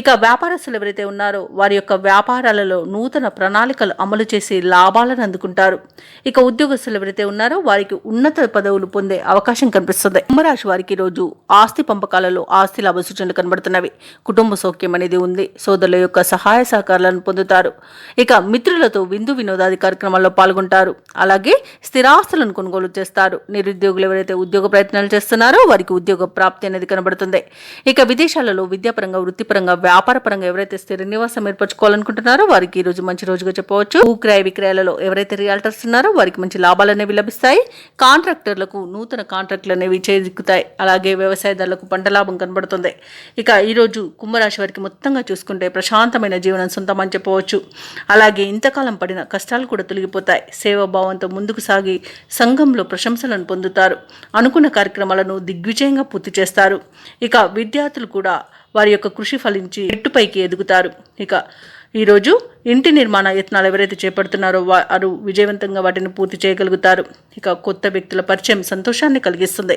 ఇక వ్యాపారస్తులు ఎవరైతే ఉన్నారో వారి యొక్క వ్యాపారాలలో నూతన ప్రణాళికలు అమలు చేసి లాభాలను అందుకుంటారు. ఇక ఉద్యోగస్తులు ఎవరైతే ఉన్నారో వారికి ఉన్నత పదవులు పొందే అవకాశం కనిపిస్తుంది. కుంభరాశి వారికి రోజు ఆస్తి పంపకాలలో ఆస్తి లాభ సూచనలు కనబడుతున్నవి. కుటుంబ సౌఖ్యం అనేది ఉంది. సోదరుల యొక్క సహాయ సహకారాలను పొందుతారు. ఇక మిత్రులతో విందు వినోదాది కార్యక్రమాల్లో పాల్గొంటారు. అలాగే స్థిరాస్తులను కొనుగోలు చేస్తారు. నిరుద్యోగులు ఎవరైతే ఉద్యోగ ప్రయత్నాలు చేస్తున్నారో వారికి ఉద్యోగ ప్రాప్తి అనేది కనబడుతుంది. ఇక విదేశాలలో విద్యాపరంగా, వృత్తిపరంగా, వ్యాపారపరంగా ఎవరైతే స్థిర నివాసం ఏర్పరచుకోవాలనుకుంటున్నారో వారికి ఈ రోజు మంచి రోజుగా చెప్పవచ్చు. భూక్రయ విక్రయాలలో ఎవరైతే రియాల్టర్స్ ఉన్నారో వారికి మంచి లాభాలు అనేవి లభిస్తాయి. కాంట్రాక్టర్లకు నూతన కాంట్రాక్టులు అనేవి చేజిక్కుతాయి. అలాగే వ్యవసాయదారులకు పంట లాభం కనబడుతుంది. ఇక ఈరోజు కుంభరాశి వారికి మొత్తంగా చూసుకుంటే ప్రశాంతమైన జీవనం సొంతమని చెప్పవచ్చు. అలాగే ఇంతకాలం పడిన కష్టాలు కూడా తొలగిపోతాయి. సేవాభావంతో ముందుకు సాగి సంఘంలో ప్రశంసలను పొందుతారు. అనుకున్న కార్యక్రమాలను దిగ్విజయంగా పూర్తి చేస్తారు. ఇక విద్యార్థులు కూడా వారి యొక్క కృషి ఫలించి ఎట్టుపైకి ఎదుగుతారు. ఇక ఈరోజు ఇంటి నిర్మాణ యత్నాలు ఎవరైతే చేపడుతున్నారో వారు విజయవంతంగా వాటిని పూర్తి చేయగలుగుతారు. ఇక కొత్త వ్యక్తుల పరిచయం సంతోషాన్ని కలిగిస్తుంది.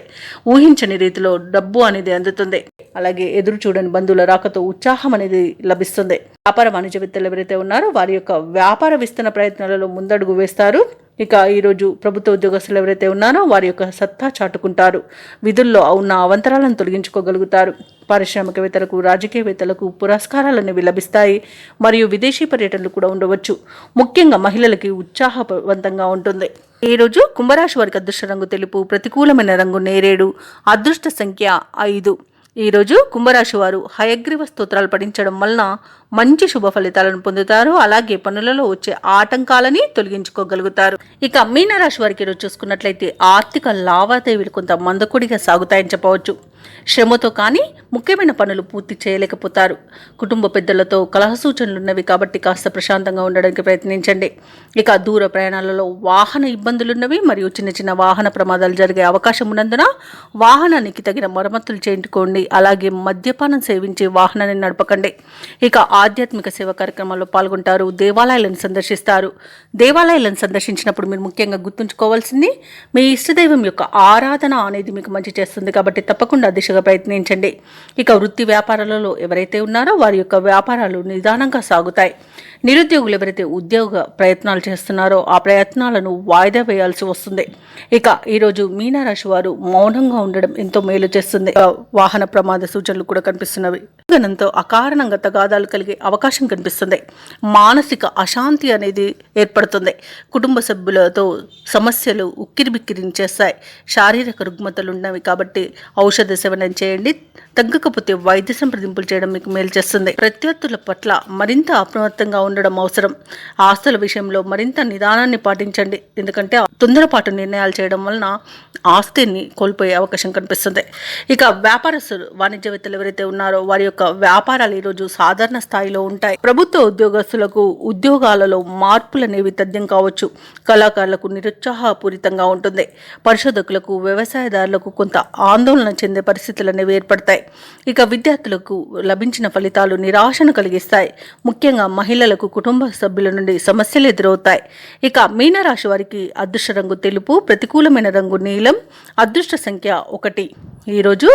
ఊహించని రీతిలో డబ్బు అనేది అందుతుంది. అలాగే ఎదురు చూడని బంధువుల రాకతో ఉత్సాహం అనేది లభిస్తుంది. వ్యాపార వాణిజ్యవేత్తలు ఎవరైతే ఉన్నారో వారి యొక్క వ్యాపార విస్తరణ ప్రయత్నాలలో ముందడుగు వేస్తారు. ఇక ఈరోజు ప్రభుత్వ ఉద్యోగస్తులు ఎవరైతే ఉన్నారో వారి యొక్క సత్తా చాటుకుంటారు. విధుల్లో ఉన్న అవంతరాలను తొలగించుకోగలుగుతారు. పారిశ్రామికవేత్తలకు, రాజకీయవేత్తలకు పురస్కారాలు అనేవి లభిస్తాయి. మరియు విదేశీ పర్యటనలు కూడా ఉండవచ్చు. ముఖ్యంగా మహిళలకి ఉత్సాహవంతంగా ఉంటుంది. ఈరోజు కుంభరాశి వారికి అదృష్ట రంగు తెలుపు, ప్రతికూలమైన రంగు నేరేడు, అదృష్ట సంఖ్య 5. ఈరోజు కుంభరాశి వారు హయగ్రీవ స్తోత్రాలు పఠించడం వలన మంచి శుభ ఫలితాలను పొందుతారు. అలాగే పనులలో వచ్చే ఆటంకాలని తొలగించుకోగలుగుతారు. ఇక మీనరాశి వారికి ఈరోజు చూసుకున్నట్లయితే ఆర్థిక లావాదేవీలు కొంత మందకొడిగా సాగుతాయని చెప్పవచ్చు. శ్రమతో కానీ ముఖ్యమైన పనులు పూర్తి చేయలేకపోతారు. కుటుంబ పెద్దలతో కలహ సూచనలు ఉన్నవి కాబట్టి కాస్త ప్రశాంతంగా ఉండడానికి ప్రయత్నించండి. ఇక దూర ప్రయాణాలలో వాహన ఇబ్బందులున్నవి మరియు చిన్న చిన్న వాహన ప్రమాదాలు జరిగే అవకాశం ఉన్నందున వాహనానికి తగిన మరమ్మతులు చేయించుకోండి. అలాగే మద్యపానం సేవించి వాహనాన్ని నడపకండి. ఇక ఆధ్యాత్మిక సేవ కార్యక్రమాల్లో పాల్గొంటారు. దేవాలయాలను సందర్శిస్తారు. దేవాలయాలను సందర్శించినప్పుడు మీరు ముఖ్యంగా గుర్తుంచుకోవాల్సింది మీ ఇష్టదైవం యొక్క ఆరాధన అనేది మీకు మంచి చేస్తుంది కాబట్టి తప్పకుండా దిశగా ప్రయత్నించండి. ఇక వృత్తి వ్యాపారాలలో ఎవరైతే ఉన్నారో వారి యొక్క వ్యాపారాలు నిదానంగా సాగుతాయి. నిరుద్యోగులు ఎవరైతే ఉద్యోగ ప్రయత్నాలు చేస్తున్నారో ఆ ప్రయత్నాలను వాయిదా వేయాల్సి వస్తుంది. ఇక ఈరోజు మీనరాశి వారు మౌనంగా ఉండడం ఎంతో మేలు చేస్తుంది. వాహన ప్రమాద సూచనలు కూడా కనిపిస్తున్నవి. గణంతో అకారణంగా తగాదాలు కలిగే అవకాశం కనిపిస్తుంది. మానసిక అశాంతి అనేది ఏర్పడుతుంది. కుటుంబ సభ్యులతో సమస్యలు ఉక్కిరిబిక్కిరించేస్తాయి. శారీరక రుగ్మతలు ఉన్నవి కాబట్టి ఔషధ సేవనం చేయండి. తగ్గకపోతే వైద్య సంప్రదింపులు చేయడం మీకు మేలు చేస్తుంది. ప్రత్యర్థుల పట్ల మరింత అప్రమత్తంగా ఉండడం అవసరం. ఆస్తుల విషయంలో మరింత నిదానాన్ని పాటించండి. ఎందుకంటే తొందరపాటు నిర్ణయాలు చేయడం వలన ఆస్తిని కోల్పోయే అవకాశం కనిపిస్తుంది. ఇక వ్యాపారస్తులు, వాణిజ్యవేత్తలు ఎవరైతే ఉన్నారో వారి యొక్క వ్యాపారాలు ఈరోజు సాధారణ స్థాయిలో ఉంటాయి. ప్రభుత్వ ఉద్యోగస్తులకు ఉద్యోగాలలో మార్పులు అనేవి తథ్యం కావచ్చు. కళాకారులకు నిరుత్సాహపూరితంగా ఉంటుంది. పరిశోధకులకు, వ్యవసాయదారులకు కొంత ఆందోళన చెందే పరిస్థితులు అనేవి ఏర్పడతాయి. ఇక విద్యార్థులకు లభించిన ఫలితాలు నిరాశను కలిగిస్తాయి. ముఖ్యంగా మహిళలకు కుటుంబ సభ్యుల నుండి సమస్యలు ఎదురవుతాయి. ఇక మీనరాశి వారికి అదృష్ట రంగు తెలుపు, ప్రతికూలమైన రంగు నీలం, అదృష్ట సంఖ్య 1. ఈరోజు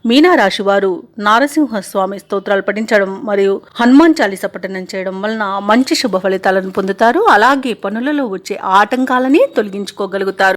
మీనరాశి వారు నారసింహస్వామి స్తోత్రాలు పఠించడం మరియు హనుమాన్ చాలీసా పఠనం చేయడం వలన మంచి శుభ ఫలితాలను పొందుతారు. అలాగే పనులలో వచ్చే ఆటంకాలని తొలగించుకోగలుగుతారు.